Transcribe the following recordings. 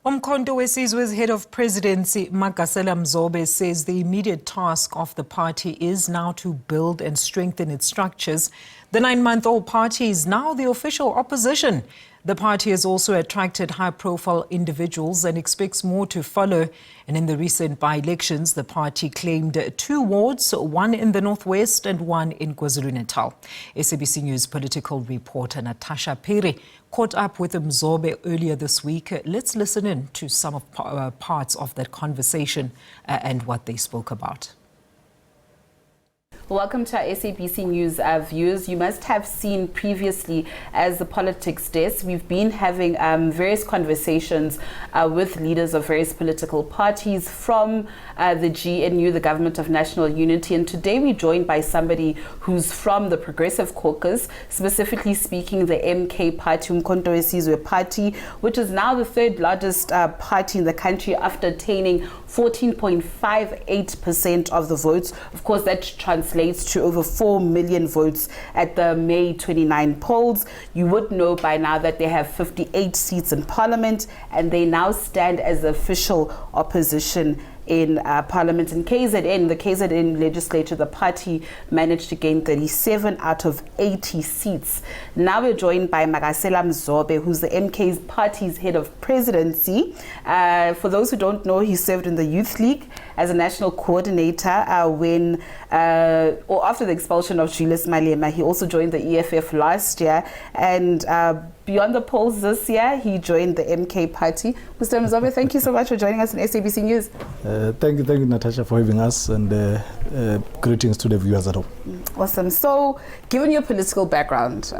Umkhonto Sizwe's head of Presidency Magasela Mzobe says the immediate task of the party is now to build and strengthen its structures. The 9-month-old party is now the official opposition. The party has also attracted high-profile individuals and expects more to follow. And in the recent by-elections, the party claimed 2 wards, one in the northwest and one in KwaZulu-Natal. SABC News political reporter Natasha Phiri caught up with Mzobe earlier this week. Let's listen in to some of parts of that conversation and what they spoke about. Welcome to our SABC News viewers. You must have seen previously as the politics desk, we've been having various conversations with leaders of various political parties from the GNU, the Government of National Unity. And today we're joined by somebody who's from the Progressive Caucus, specifically speaking the MK party, Umkhonto Sizwe party, which is now the 3rd largest party in the country after attaining 14.58% of the votes. Of course, that translates to over 4 million votes at the May 29 polls. You would know by now that they have 58 seats in parliament and they now stand as the official opposition in parliament. In KZN, the KZN legislature, the party managed to gain 37 out of 80 seats. Now we're joined by Magasela Mzobe, who's the MK's party's head of presidency. For those who don't know, he served in the Youth League as a national coordinator after the expulsion of Julius Malema. He also joined the EFF last year, and beyond the polls this year, he joined the MK party. Mr. Mzobe, thank you so much for joining us on SABC News. Thank you, Natasha, for having us, and greetings to the viewers at home. Awesome. So, given your political background,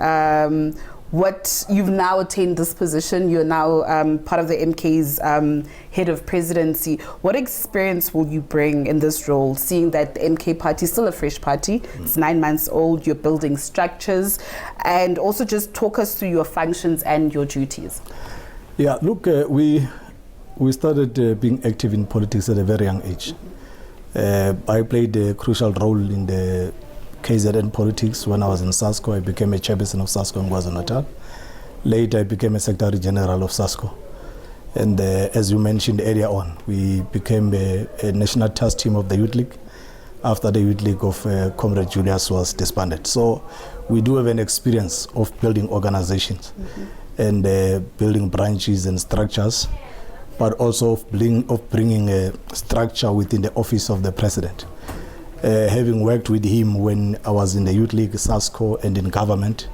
what you've now attained this position, you're now part of the MK's head of presidency. What experience will you bring in this role, seeing that the MK party is still a fresh party? It's 9 months old, you're building structures, and also just talk us through your functions and your duties. Yeah, look, we started being active in politics at a very young age. I played a crucial role in the KZN politics. When I was in SASCO, I became a chairperson of SASCO in KwaZulu-Natal. Later, I became a Secretary General of SASCO. And as you mentioned earlier on, we became a national task team of the Youth League after the Youth League of Comrade Julius was disbanded. So we do have an experience of building organizations and building branches and structures, but also of bringing a structure within the office of the president. Having worked with him when I was in the Youth League, SASCO, and in government,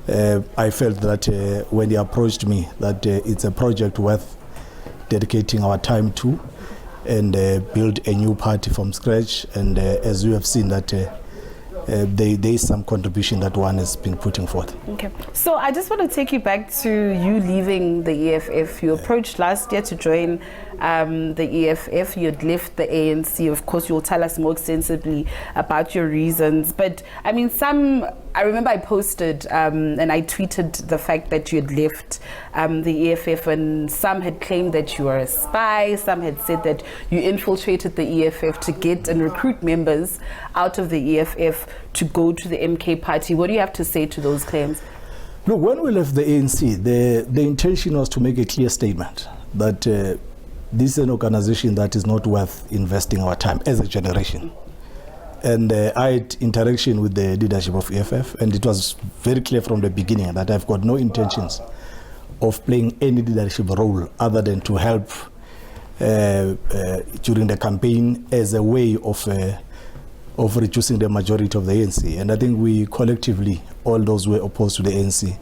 I felt that when he approached me, that it's a project worth dedicating our time to and build a new party from scratch. And as you have seen, that there is some contribution that one has been putting forth. Okay, so I just want to take you back to you leaving the EFF. You approached last year to join the EFF. You had left the ANC. Of course, you'll tell us more extensively about your reasons. But I mean, I remember I posted and I tweeted the fact that you had left the EFF, and some had claimed that you were a spy. Some had said that you infiltrated the EFF to get and recruit members out of the EFF to go to the MK party. What do you have to say to those claims? Look, when we left the ANC, the intention was to make a clear statement that this is an organization that is not worth investing our time as a generation. And I had interaction with the leadership of EFF, and it was very clear from the beginning that I've got no intentions of playing any leadership role other than to help during the campaign as a way of reducing the majority of the ANC. And I think we collectively, all those who were opposed to the ANC,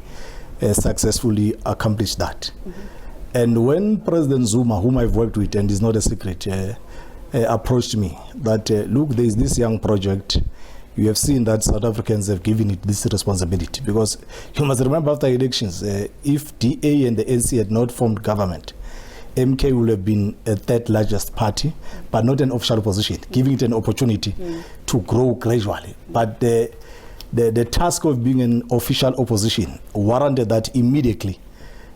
successfully accomplished that. And when President Zuma, whom I've worked with, and is not a secret, approached me that, look, there is this young project. You have seen that South Africans have given it this responsibility. Because you must remember, after elections, if DA and the ANC had not formed government, MK would have been a 3rd largest party, but not an official position, giving it an opportunity to grow gradually. But the task of being an official opposition warranted that immediately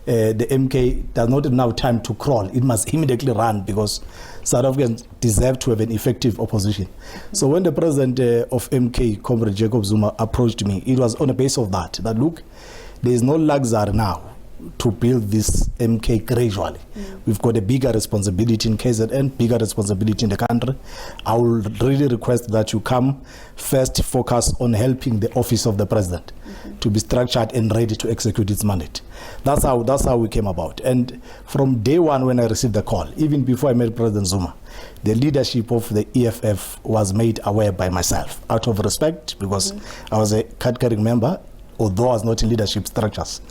the MK does not have now time to crawl. It must immediately run, because South Africans deserve to have an effective opposition. So when the president of MK, Comrade Jacob Zuma, approached me, it was on the basis of that look, there is no luxury now to build this MK gradually. We've got a bigger responsibility in KZN, bigger responsibility in the country. I will really request that you come first, focus on helping the office of the president to be structured and ready to execute its mandate. That's how we came about. And from day one when I received the call, even before I met President Zuma, the leadership of the EFF was made aware by myself, out of respect, because I was a card-carrying member, although I was not in leadership structures.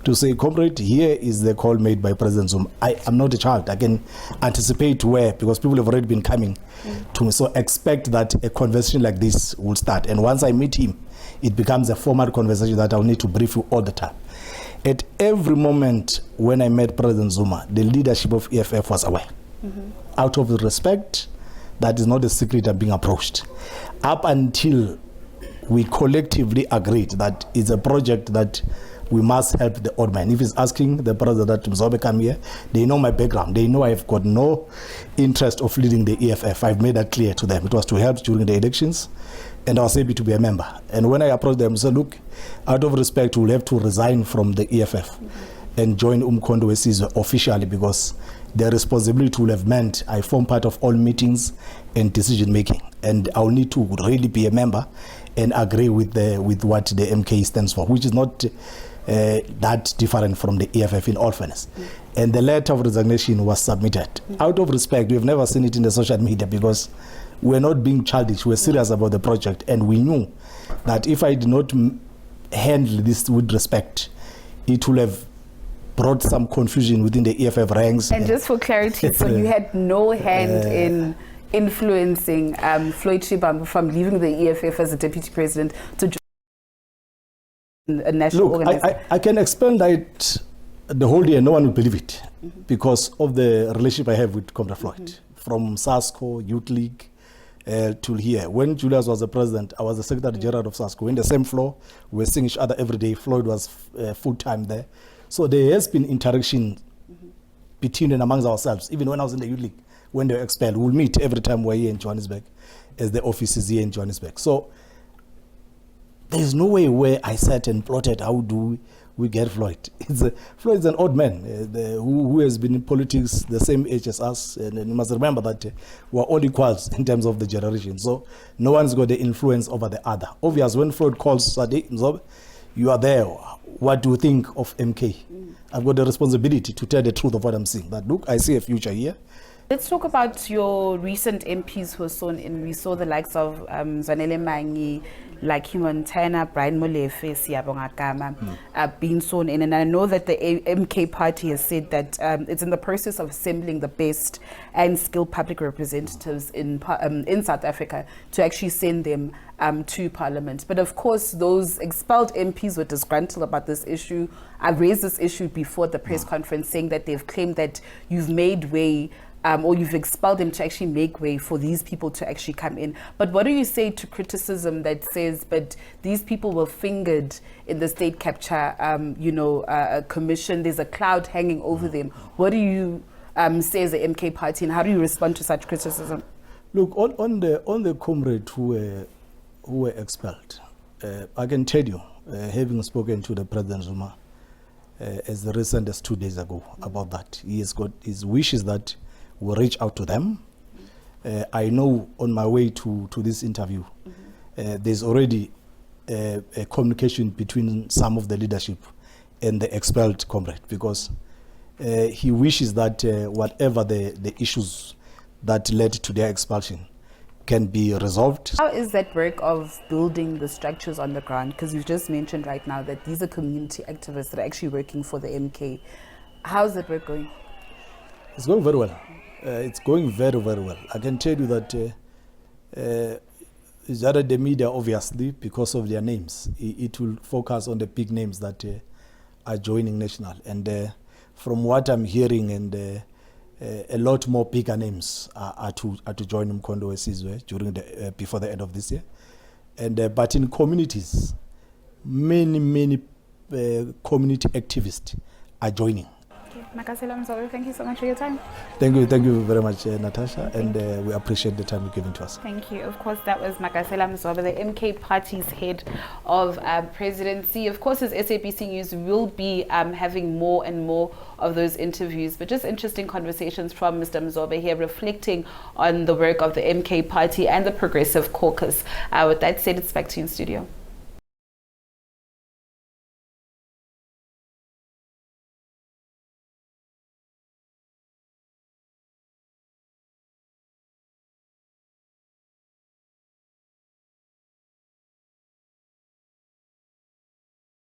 To say, comrade, here is the call made by President Zuma. I am not a child. I can anticipate where, because people have already been coming to me. So expect that a conversation like this will start. And once I meet him, it becomes a formal conversation that I'll need to brief you all the time. At every moment when I met President Zuma, the leadership of EFF was aware. Out of respect, that is not a secret of being approached. Up until we collectively agreed that it's a project that we must help the odd man. If he's asking the president to Mzobe come here, they know my background. They know I've got no interest of leading the EFF. I've made that clear to them. It was to help during the elections, and I was able to be a member. And when I approached them, I said, look, out of respect, we'll have to resign from the EFF and join Umkhonto Sizwe officially, because the responsibility will have meant I form part of all meetings and decision making, and I'll need to really be a member and agree with what the MK stands for, which is not that different from the EFF in all fairness. And the letter of resignation was submitted. Out of respect, we've never seen it in the social media, because we're not being childish, we're serious about the project, and we knew that if I did not handle this with respect, it will have brought some confusion within the EFF ranks. And just for clarity, so you had no hand in influencing Floyd Shivambu from leaving the EFF as a deputy president to join a national organization? I can explain that the whole day, no one will believe it, because of the relationship I have with Comrade Floyd, from SASCO, Youth League, to here. When Julius was the president, I was the Secretary General of SASCO. In the same floor, we were seeing each other every day. Floyd was full-time there. So there has been interaction between and amongst ourselves. Even when I was in the Youth League, when they were expelled, we'll meet every time we're here in Johannesburg, as the office is here in Johannesburg. So there's no way where I sat and plotted how do we get Floyd. Floyd is an old man who has been in politics the same age as us, and you must remember that we're all equals in terms of the generation. So no one's got the influence over the other. Obviously, when Floyd calls Sadi Mzobe, you are there. What do you think of MK? I've got the responsibility to tell the truth of what I'm seeing. That look, I see a future here. Let's talk about your recent MPs who were sworn in. We saw the likes of Zanele Mangi, Lucky Montana, Brian Molefe, Siyabonga Gama being sworn in. And I know that the MK party has said that it's in the process of assembling the best and skilled public representatives in South Africa to actually send them to Parliament. But of course, those expelled MPs were disgruntled about this issue. I raised this issue before the press conference, saying that they've claimed that you've made way or you've expelled them to actually make way for these people to actually come in. But what do you say to criticism that says, but these people were fingered in the state capture commission, there's a cloud hanging over them? What do you say as the MK party, and how do you respond to such criticism? Look, on the comrade who were expelled, I can tell you, having spoken to the President Zuma as recent as 2 days ago about that, he has got his wishes that we'll reach out to them. I know on my way to this interview, there's already a communication between some of the leadership and the expelled comrade, because he wishes that whatever the issues that led to their expulsion can be resolved. How is that work of building the structures on the ground? Because you've just mentioned right now that these are community activists that are actually working for the MK. How's that work going? It's going very well. It's going very, very well. I can tell you that it's either the media, obviously, because of their names. It will focus on the big names that are joining national. And from what I'm hearing, and a lot more bigger names are to join Umkhonto Sizwe during before the end of this year. And but in communities, many community activists are joining. Magasela Mzobe, thank you so much for your time. Thank you very much, Natasha, and we appreciate the time you're giving to us. Thank you. Of course, that was Magasela Mzobe, the MK Party's head of presidency. Of course, as SABC News will be having more and more of those interviews, but just interesting conversations from Mr. Mzobe here, reflecting on the work of the MK Party and the Progressive Caucus. With that said, it's back to you in studio.